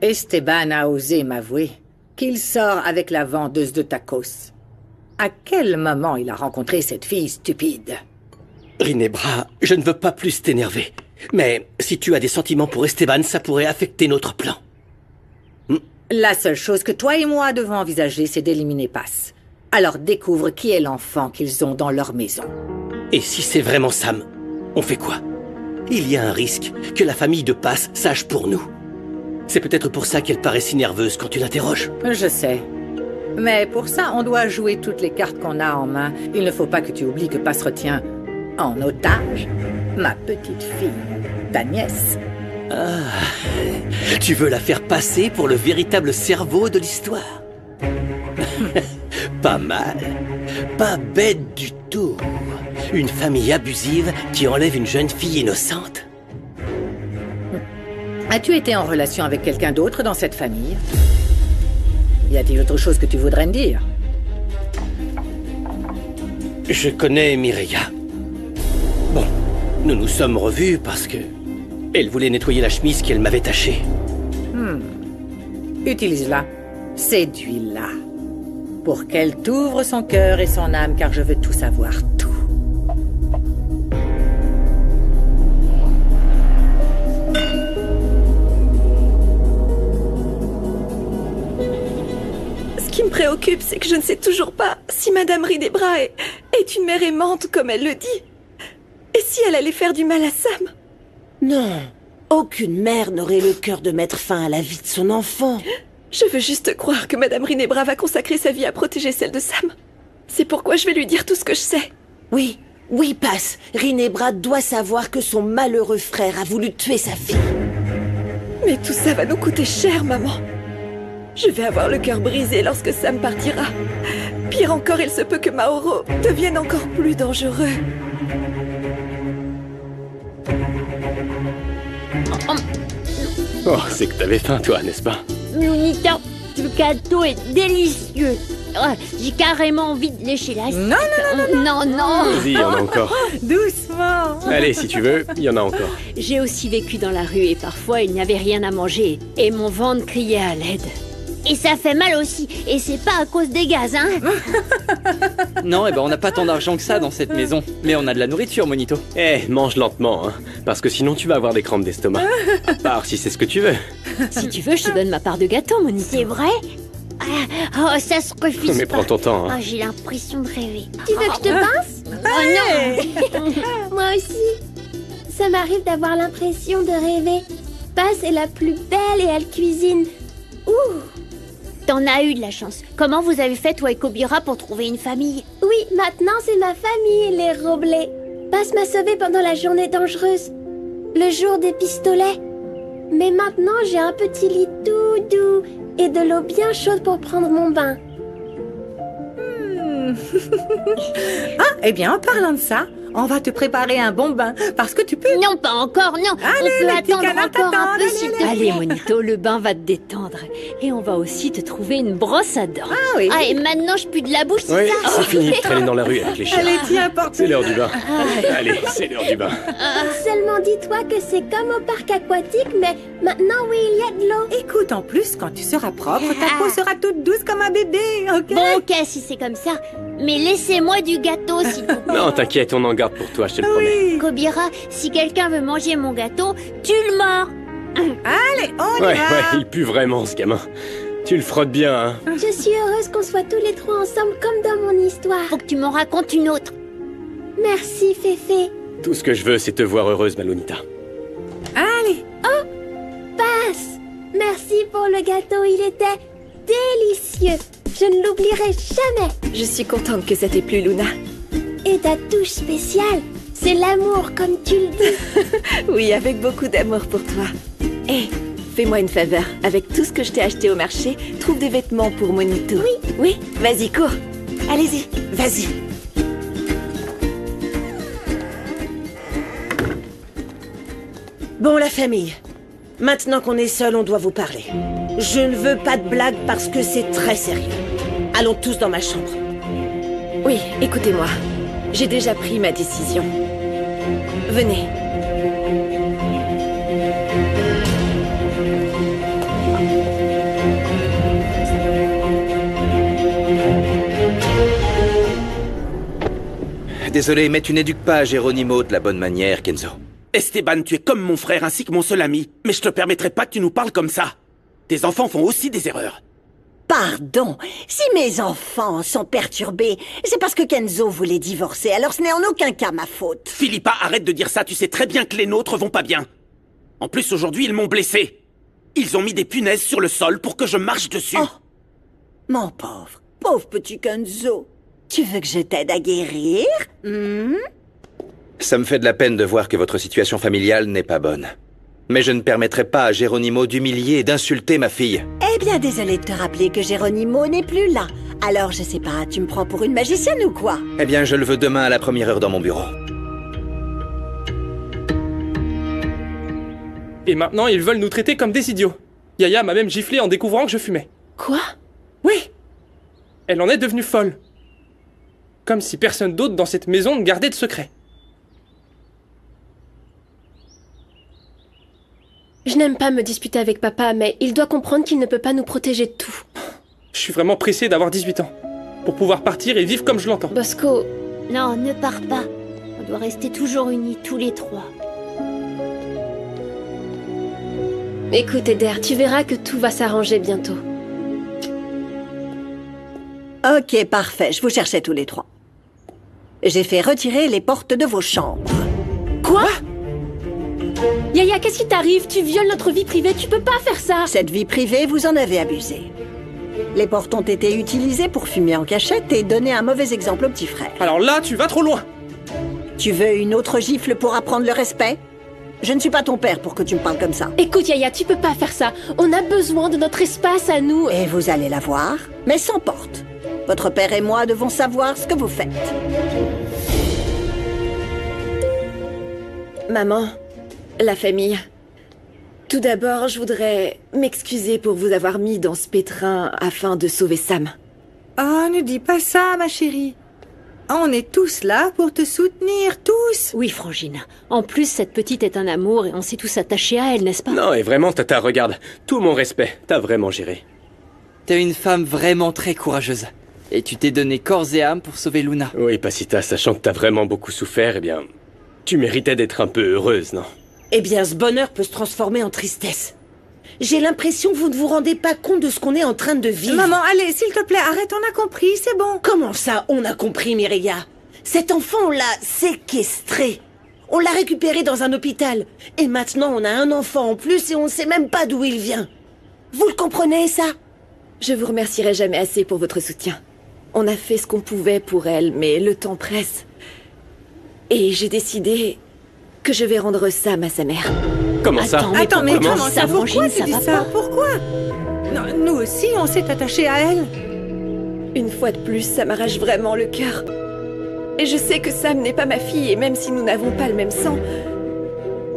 Esteban a osé m'avouer qu'il sort avec la vendeuse de tacos. À quel moment il a rencontré cette fille stupide? Ginebra, je ne veux pas plus t'énerver. Mais si tu as des sentiments pour Esteban, ça pourrait affecter notre plan. La seule chose que toi et moi devons envisager, c'est d'éliminer Paz. Alors découvre qui est l'enfant qu'ils ont dans leur maison. Et si c'est vraiment Sam, on fait quoi? Il y a un risque que la famille de Paz sache pour nous. C'est peut-être pour ça qu'elle paraît si nerveuse quand tu l'interroges. Je sais. Mais pour ça, on doit jouer toutes les cartes qu'on a en main. Il ne faut pas que tu oublies que Paz retient en otage ma petite fille, ta nièce. Ah, tu veux la faire passer pour le véritable cerveau de l'histoire? Pas mal. Pas bête du tout. Une famille abusive qui enlève une jeune fille innocente. As-tu été en relation avec quelqu'un d'autre dans cette famille? Y a-t-il autre chose que tu voudrais me dire? Je connais Mireya. Bon, nous nous sommes revus parce que... elle voulait nettoyer la chemise qu'elle m'avait tachée. Utilise-la. Séduis-la. Pour qu'elle t'ouvre son cœur et son âme, car je veux tout savoir, tout. Ce qui me préoccupe, c'est que je ne sais toujours pas si Madame Ginebra est une mère aimante, comme elle le dit. Et si elle allait faire du mal à Sam? Non, aucune mère n'aurait le cœur de mettre fin à la vie de son enfant. Je veux juste croire que Madame Ginebra va consacrer sa vie à protéger celle de Sam. C'est pourquoi je vais lui dire tout ce que je sais. Oui, oui, Paz. Ginebra doit savoir que son malheureux frère a voulu tuer sa fille. Mais tout ça va nous coûter cher, maman. Je vais avoir le cœur brisé lorsque Sam partira. Pire encore, il se peut que Mauro devienne encore plus dangereux. Oh, c'est que t'avais faim, toi, n'est-ce pas? Lunita, le gâteau est délicieux. Oh, j'ai carrément envie de lécher la Non, non. Vas-y, il y en a encore. Doucement. Allez, si tu veux, il y en a encore. J'ai aussi vécu dans la rue et parfois il n'y avait rien à manger. Et mon ventre criait à l'aide. Et ça fait mal aussi. Et c'est pas à cause des gaz, hein? Non, on n'a pas tant d'argent que ça dans cette maison. Mais on a de la nourriture, Monito. Eh, mange lentement, hein. Parce que sinon tu vas avoir des crampes d'estomac. À part si c'est ce que tu veux. Si tu veux, je te donne ma part de gâteau, Monito. C'est vrai? Oh, ça se refuse Mais pas. prends ton temps, hein. Oh, j'ai l'impression de rêver. Tu veux que je te pince? Oh non. Moi aussi. Ça m'arrive d'avoir l'impression de rêver. Paz est la plus belle et elle cuisine. Ouh. T'en as eu de la chance. Comment vous avez fait, toi et Kobira, pour trouver une famille? Oui, maintenant c'est ma famille, les Roblés. Paz m'a sauvée pendant la journée dangereuse. Le jour des pistolets. Mais maintenant j'ai un petit lit tout doux et de l'eau bien chaude pour prendre mon bain. Ah, eh bien, en parlant de ça, on va te préparer un bon bain, parce que tu peux... Non, pas encore, non. Allez, on peut les petits attendre canards encore un t'attendent, peu, s'il te plaît. allez. Allez, Monito, le bain va te détendre. Et on va aussi te trouver une brosse à dents. Ah oui. Ah, et maintenant, je pue de la bouche, c'est Oui, ça? c'est fini de traîner dans la rue avec les chiens. Allez, tiens, porte. C'est l'heure du bain. Allez, c'est l'heure du bain. Seulement dis-toi que c'est comme au parc aquatique, mais maintenant oui, il y a de l'eau. Écoute, en plus, quand tu seras propre, ta peau sera toute douce comme un bébé, ok? Bon, ok, si c'est comme ça. Mais laissez-moi du gâteau, s'il vous plaît. Non, t'inquiète, on en garde pour toi, je te le promets. Oui. Kobira, si quelqu'un veut manger mon gâteau, tu le mords. Allez, on y Ouais, va. il pue vraiment, ce gamin. Tu le frottes bien, hein. Je suis heureuse qu'on soit tous les trois ensemble comme dans mon histoire. Faut que tu m'en racontes une autre. Merci, Féfé. Tout ce que je veux, c'est te voir heureuse, Malonita. Allez. Paz, merci pour le gâteau, il était délicieux. Je ne l'oublierai jamais. Je suis contente que ça t'ait plu, Luna. Et ta touche spéciale, c'est l'amour comme tu le dis. Oui, avec beaucoup d'amour pour toi. Hé, fais-moi une faveur. Avec tout ce que je t'ai acheté au marché, trouve des vêtements pour Monito. Oui. Oui, vas-y, cours. Allez-y. Vas-y. Bon, la famille. Maintenant qu'on est seuls, on doit vous parler. Je ne veux pas de blagues parce que c'est très sérieux. Allons tous dans ma chambre. Oui, écoutez-moi. J'ai déjà pris ma décision. Venez. désolé, mais tu n'éduques pas Geronimo de la bonne manière, Kenzo. Esteban, tu es comme mon frère ainsi que mon seul ami, mais je te permettrai pas que tu nous parles comme ça. Tes enfants font aussi des erreurs. Pardon, si mes enfants sont perturbés, c'est parce que Kenzo voulait divorcer, alors ce n'est en aucun cas ma faute. Philippa, arrête de dire ça, tu sais très bien que les nôtres vont pas bien. En plus, aujourd'hui, ils m'ont blessé. Ils ont mis des punaises sur le sol pour que je marche dessus. Oh, mon pauvre petit Kenzo. Tu veux que je t'aide à guérir? Ça me fait de la peine de voir que votre situation familiale n'est pas bonne. Mais je ne permettrai pas à Geronimo d'humilier et d'insulter ma fille. Eh bien, désolé de te rappeler que Geronimo n'est plus là. Alors, je sais pas, tu me prends pour une magicienne ou quoi? Eh bien, je le veux demain à la première heure dans mon bureau. Et maintenant, ils veulent nous traiter comme des idiots. Yaya m'a même giflé en découvrant que je fumais. Quoi? Oui. Elle en est devenue folle. Comme si personne d'autre dans cette maison ne gardait de secret. Je n'aime pas me disputer avec papa, mais il doit comprendre qu'il ne peut pas nous protéger de tout. Je suis vraiment pressé d'avoir 18 ans. Pour pouvoir partir et vivre comme je l'entends. Bosco... Non, ne pars pas. On doit rester toujours unis, tous les trois. Écoute, Eder, tu verras que tout va s'arranger bientôt. Ok, parfait, je vous cherchais tous les trois. J'ai fait retirer les portes de vos chambres. Quoi? Yaya, qu'est-ce qui t'arrive? Tu violes notre vie privée, tu peux pas faire ça! Cette vie privée, vous en avez abusé. Les portes ont été utilisées pour fumer en cachette et donner un mauvais exemple au petit frère. Alors là, tu vas trop loin! Tu veux une autre gifle pour apprendre le respect? Je ne suis pas ton père pour que tu me parles comme ça. Écoute, Yaya, tu peux pas faire ça. On a besoin de notre espace à nous. Et vous allez l'avoir, mais sans porte. Votre père et moi devons savoir ce que vous faites. Maman, la famille. Tout d'abord, je voudrais m'excuser pour vous avoir mis dans ce pétrin afin de sauver Sam. Oh, ne dis pas ça, ma chérie. On est tous là pour te soutenir, tous. Oui, Frangine. En plus, cette petite est un amour et on s'est tous attachés à elle, n'est-ce pas? Non, et vraiment, Tata, regarde. Tout mon respect. T'as vraiment géré. T'es une femme vraiment très courageuse. Et tu t'es donné corps et âme pour sauver Luna. Oui, Pasita, sachant que t'as vraiment beaucoup souffert, eh bien... Tu méritais d'être un peu heureuse, non? Eh bien, ce bonheur peut se transformer en tristesse. J'ai l'impression que vous ne vous rendez pas compte de ce qu'on est en train de vivre. Maman, allez, s'il te plaît, arrête, on a compris, c'est bon. Comment ça, on a compris, Mireia? Cet enfant, on l'a séquestré. On l'a récupéré dans un hôpital. Et maintenant, on a un enfant en plus et on ne sait même pas d'où il vient. Vous le comprenez, ça? Je vous remercierai jamais assez pour votre soutien. On a fait ce qu'on pouvait pour elle, mais le temps presse. Et j'ai décidé que je vais rendre Sam à sa mère. Comment ça? Attends, mais comment ça? Pourquoi Frangine, tu dis va ça? pas. Pourquoi? Non, nous aussi, on s'est attachés à elle. Une fois de plus, ça m'arrache vraiment le cœur. Et je sais que Sam n'est pas ma fille, et même si nous n'avons pas le même sang,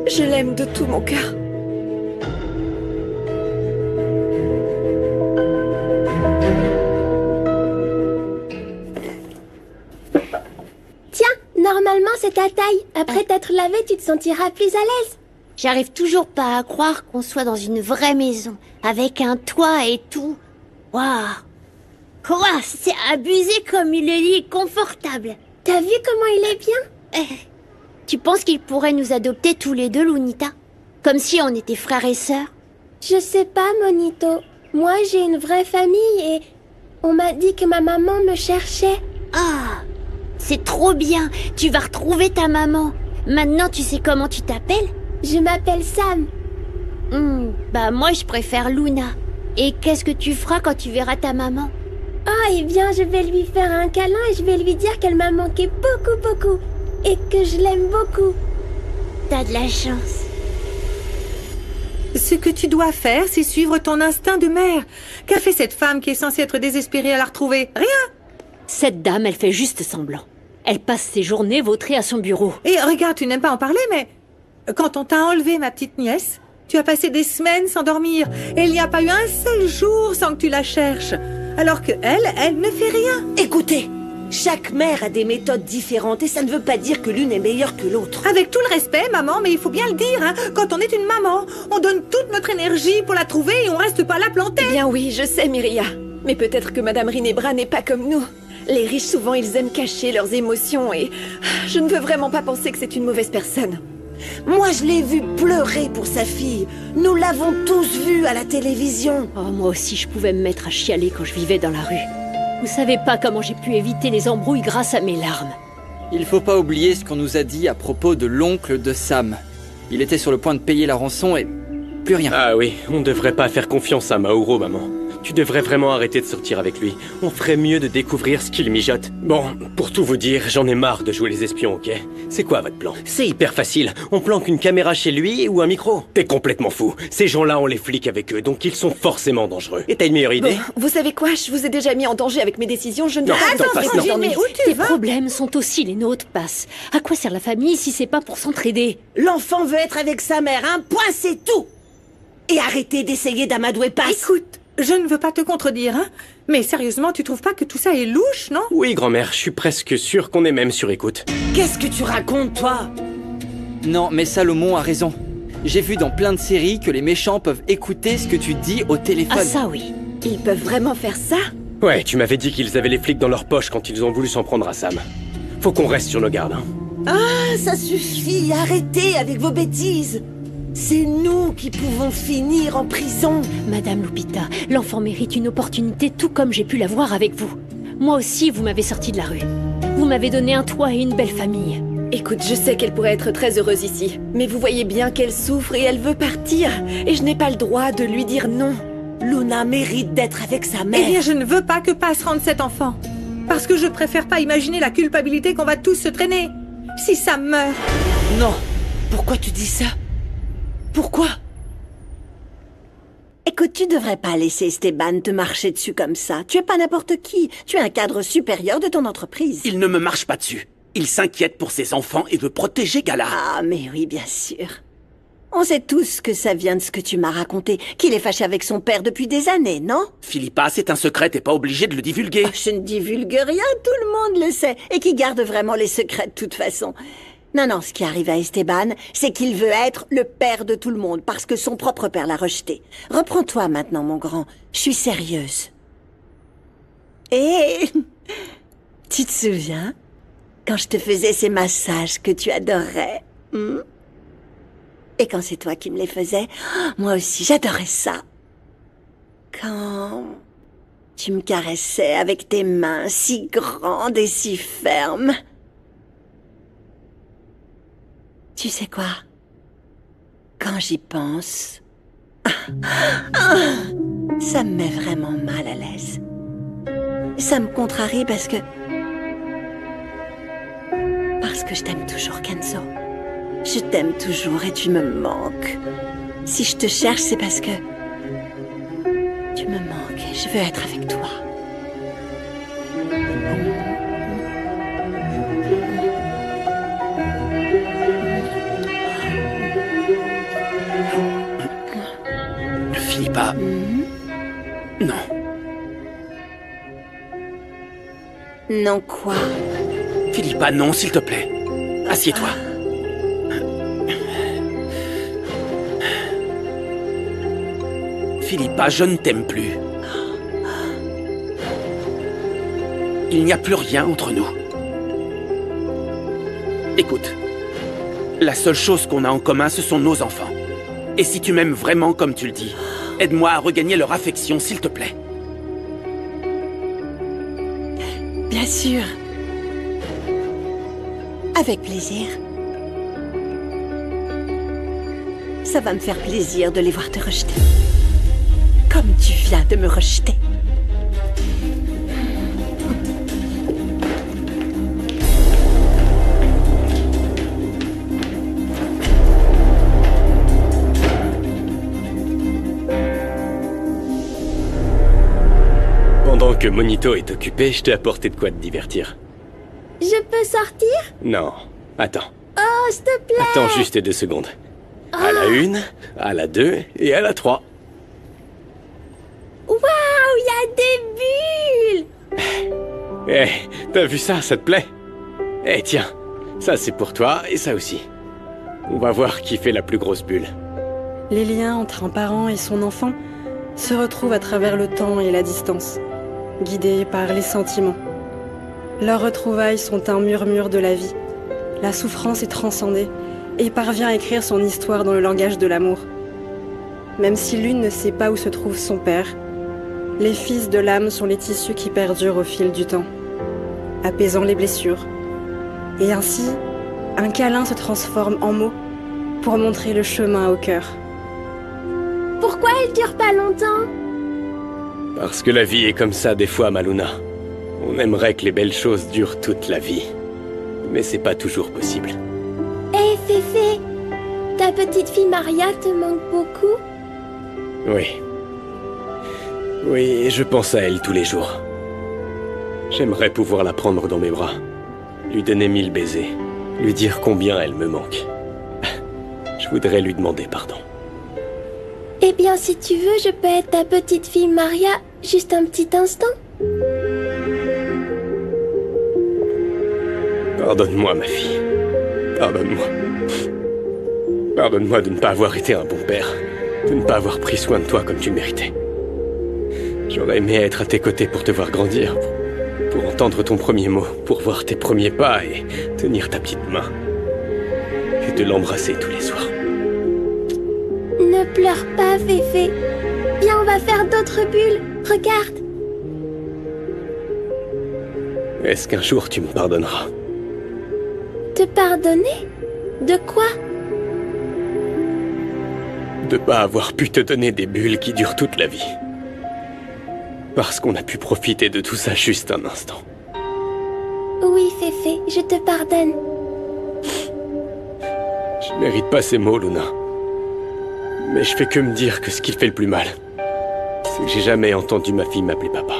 je l'aime de tout mon cœur. Tiens, normalement c'est ta taille. Après t'être lavé, tu te sentiras plus à l'aise. J'arrive toujours pas à croire qu'on soit dans une vraie maison, avec un toit et tout. Waouh! Quoi? C'est abusé comme il est confortable. T'as vu comment il est bien? Tu penses qu'il pourrait nous adopter tous les deux, Lunita? Comme si on était frères et sœurs? Je sais pas, Monito. Moi, j'ai une vraie famille et on m'a dit que ma maman me cherchait. Ah! C'est trop bien! Tu vas retrouver ta maman. Maintenant, tu sais comment tu t'appelles? Je m'appelle Sam. Bah moi, je préfère Luna. Et qu'est-ce que tu feras quand tu verras ta maman? Oh, eh bien, je vais lui faire un câlin et je vais lui dire qu'elle m'a manqué beaucoup, beaucoup. Et que je l'aime beaucoup. T'as de la chance. Ce que tu dois faire, c'est suivre ton instinct de mère. Qu'a fait cette femme qui est censée être désespérée à la retrouver? Rien. Cette dame, elle fait juste semblant. Elle passe ses journées vautrées à son bureau. Et regarde, tu n'aimes pas en parler, mais... Quand on t'a enlevé, ma petite nièce, tu as passé des semaines sans dormir. Et il n'y a pas eu un seul jour sans que tu la cherches. Alors que elle ne fait rien. Écoutez, chaque mère a des méthodes différentes et ça ne veut pas dire que l'une est meilleure que l'autre. Avec tout le respect, maman, mais il faut bien le dire, hein, quand on est une maman, on donne toute notre énergie pour la trouver et on reste pas là plantée. Eh bien oui, je sais, Myria. Mais peut-être que Madame Rinebra n'est pas comme nous. Les riches, souvent, ils aiment cacher leurs émotions et... Je ne veux vraiment pas penser que c'est une mauvaise personne. Moi, je l'ai vu pleurer pour sa fille. Nous l'avons tous vu à la télévision. Oh, moi aussi, je pouvais me mettre à chialer quand je vivais dans la rue. Vous savez pas comment j'ai pu éviter les embrouilles grâce à mes larmes. Il faut pas oublier ce qu'on nous a dit à propos de l'oncle de Sam. Il était sur le point de payer la rançon et... plus rien. Ah oui, on devrait pas faire confiance à Mauro, maman. Tu devrais vraiment arrêter de sortir avec lui. On ferait mieux de découvrir ce qu'il mijote. Bon, pour tout vous dire, j'en ai marre de jouer les espions, ok? C'est quoi votre plan? C'est hyper facile. On planque une caméra chez lui ou un micro? T'es complètement fou. Ces gens-là, on les flique avec eux, donc ils sont forcément dangereux. Et t'as une meilleure idée? Bon, vous savez quoi? Je vous ai déjà mis en danger avec mes décisions, je ne veux pas... Attends, Passe, non. Mais où tes problèmes sont aussi les nôtres, Passe. À quoi sert la famille si c'est pas pour s'entraider? L'enfant veut être avec sa mère, un point, c'est tout. Et arrêtez d'essayer d'amadouer Passe. Écoute, je ne veux pas te contredire, hein, mais sérieusement, tu trouves pas que tout ça est louche, non? Oui, grand-mère, je suis presque sûr qu'on est même sur écoute. Qu'est-ce que tu racontes, toi? Non, mais Salomon a raison. J'ai vu dans plein de séries que les méchants peuvent écouter ce que tu dis au téléphone. Ah ça oui. Ils peuvent vraiment faire ça? Ouais, tu m'avais dit qu'ils avaient les flics dans leur poche quand ils ont voulu s'en prendre à Sam. Faut qu'on reste sur nos gardes, hein. Ah, ça suffit, arrêtez avec vos bêtises. C'est nous qui pouvons finir en prison. Madame Lupita, l'enfant mérite une opportunité tout comme j'ai pu l'avoir avec vous. Moi aussi, vous m'avez sorti de la rue. Vous m'avez donné un toit et une belle famille. Écoute, je sais qu'elle pourrait être très heureuse ici, mais vous voyez bien qu'elle souffre et elle veut partir. Et je n'ai pas le droit de lui dire non. Luna mérite d'être avec sa mère. Eh bien, je ne veux pas que Passe rende cet enfant. Parce que je préfère pas imaginer la culpabilité qu'on va tous se traîner. Si Sam meurt... Non. Pourquoi tu dis ça? Pourquoi? Écoute, tu devrais pas laisser Esteban te marcher dessus comme ça. Tu es pas n'importe qui. Tu es un cadre supérieur de ton entreprise. Il ne me marche pas dessus. Il s'inquiète pour ses enfants et veut protéger Gala. Ah, mais oui, bien sûr. On sait tous que ça vient de ce que tu m'as raconté, qu'il est fâché avec son père depuis des années, non? Philippa, c'est un secret, t'es pas obligé de le divulguer. Oh, je ne divulgue rien, tout le monde le sait, et qui garde vraiment les secrets de toute façon. Non, ce qui arrive à Esteban, c'est qu'il veut être le père de tout le monde, parce que son propre père l'a rejeté. Reprends-toi maintenant, mon grand. Je suis sérieuse. Et... tu te souviens? Quand je te faisais ces massages que tu adorais, Et quand c'est toi qui me les faisais, moi aussi, j'adorais ça. Quand tu me caressais avec tes mains si grandes et si fermes. Tu sais quoi? Quand j'y pense, ça me met vraiment mal à l'aise. Ça me contrarie parce que je t'aime toujours, Kenzo. Je t'aime toujours et tu me manques. Si je te cherche, c'est parce que tu me manques et je veux être avec toi. Philippa. Non. Non quoi? Philippa, non, s'il te plaît. Assieds-toi. Philippa, je ne t'aime plus. Il n'y a plus rien entre nous. Écoute, la seule chose qu'on a en commun, ce sont nos enfants. Et si tu m'aimes vraiment comme tu le dis, aide-moi à regagner leur affection, s'il te plaît. Bien sûr. Avec plaisir. Ça va me faire plaisir de les voir te rejeter. Comme tu viens de me rejeter. Pendant que Monito est occupé, je t'ai apporté de quoi te divertir. Je peux sortir? Non, attends. Oh, s'il te plaît! Attends juste 2 secondes. À la 1, à la 2 et à la 3. Waouh, il y a des bulles! T'as vu ça, ça te plaît? Tiens, ça c'est pour toi et ça aussi. On va voir qui fait la plus grosse bulle. Les liens entre un parent et son enfant se retrouvent à travers le temps et la distance, guidés par les sentiments. Leurs retrouvailles sont un murmure de la vie. La souffrance est transcendée et il parvient à écrire son histoire dans le langage de l'amour. Même si l'une ne sait pas où se trouve son père, les fils de l'âme sont les tissus qui perdurent au fil du temps, apaisant les blessures. Et ainsi, un câlin se transforme en mots pour montrer le chemin au cœur. Pourquoi elle dure pas longtemps? Parce que la vie est comme ça des fois, Maluna. On aimerait que les belles choses durent toute la vie. Mais c'est pas toujours possible. Hé, Féfé, ta petite fille Maria te manque beaucoup? Oui. Oui, je pense à elle tous les jours. J'aimerais pouvoir la prendre dans mes bras, lui donner 1000 baisers, lui dire combien elle me manque. Je voudrais lui demander pardon. Eh bien, si tu veux, je peux être ta petite fille Maria, juste un petit instant. Pardonne-moi, ma fille. Pardonne-moi. Pardonne-moi de ne pas avoir été un bon père, de ne pas avoir pris soin de toi comme tu le méritais. J'aurais aimé être à tes côtés pour te voir grandir, pour entendre ton premier mot, pour voir tes premiers pas et tenir ta petite main. Et te l'embrasser tous les soirs. Ne pleure pas, Féfé. Viens, on va faire d'autres bulles. Regarde. Est-ce qu'un jour tu me pardonneras? Te pardonner? De quoi? De pas avoir pu te donner des bulles qui durent toute la vie. Parce qu'on a pu profiter de tout ça juste un instant. Oui, Féfé, je te pardonne. Je mérite pas ces mots, Luna. Mais je fais que me dire que ce qui fait le plus mal, c'est que j'ai jamais entendu ma fille m'appeler papa.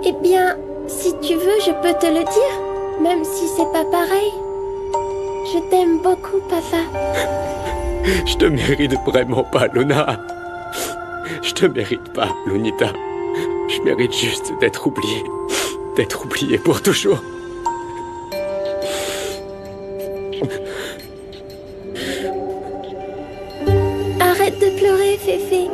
Eh bien, si tu veux, je peux te le dire, même si c'est pas pareil. Je t'aime beaucoup, papa. Je te mérite vraiment pas, Luna. Je te mérite pas, Lunita. Je mérite juste d'être oublié. D'être oublié pour toujours. Arrête de pleurer, Féfé.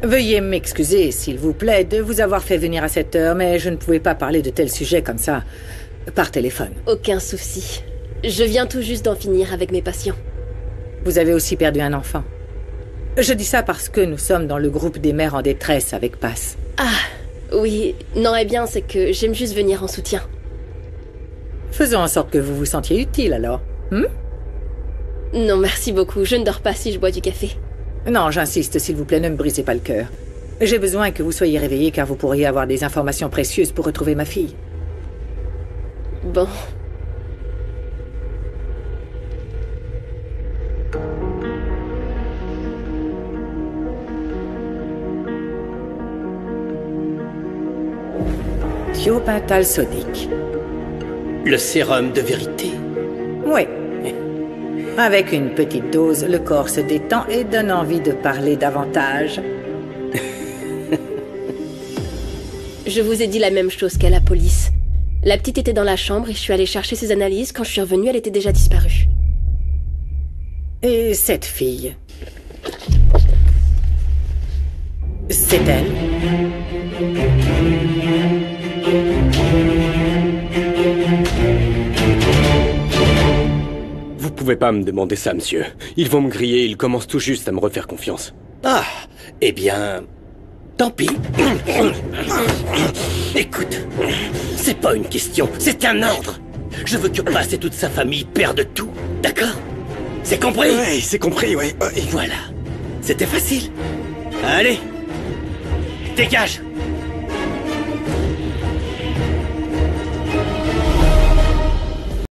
Veuillez m'excuser, s'il vous plaît, de vous avoir fait venir à cette heure, mais je ne pouvais pas parler de tels sujets comme ça, par téléphone. Aucun souci. Je viens tout juste d'en finir avec mes patients. Vous avez aussi perdu un enfant. Je dis ça parce que nous sommes dans le groupe des mères en détresse avec Paz. Ah, oui. Non, eh bien, c'est que j'aime juste venir en soutien. Faisons en sorte que vous vous sentiez utile, alors. Non, merci beaucoup. Je ne dors pas si je bois du café. Non, j'insiste, s'il vous plaît, ne me brisez pas le cœur. J'ai besoin que vous soyez réveillés car vous pourriez avoir des informations précieuses pour retrouver ma fille. Bon. Thiopental sodique. Le sérum de vérité. Oui. Avec une petite dose, le corps se détend et donne envie de parler davantage. Je vous ai dit la même chose qu'à la police. La petite était dans la chambre et je suis allée chercher ses analyses. Quand je suis revenue, elle était déjà disparue. Et cette fille? C'est elle? Vous pouvez pas me demander ça, monsieur. Ils vont me griller, ils commencent tout juste à me refaire confiance. Ah, eh bien... tant pis. Écoute, c'est pas une question, c'est un ordre. Je veux que Paz et toute sa famille perdent tout, d'accord? C'est compris? Oui, c'est compris, oui. Voilà. C'était facile. Allez, dégage.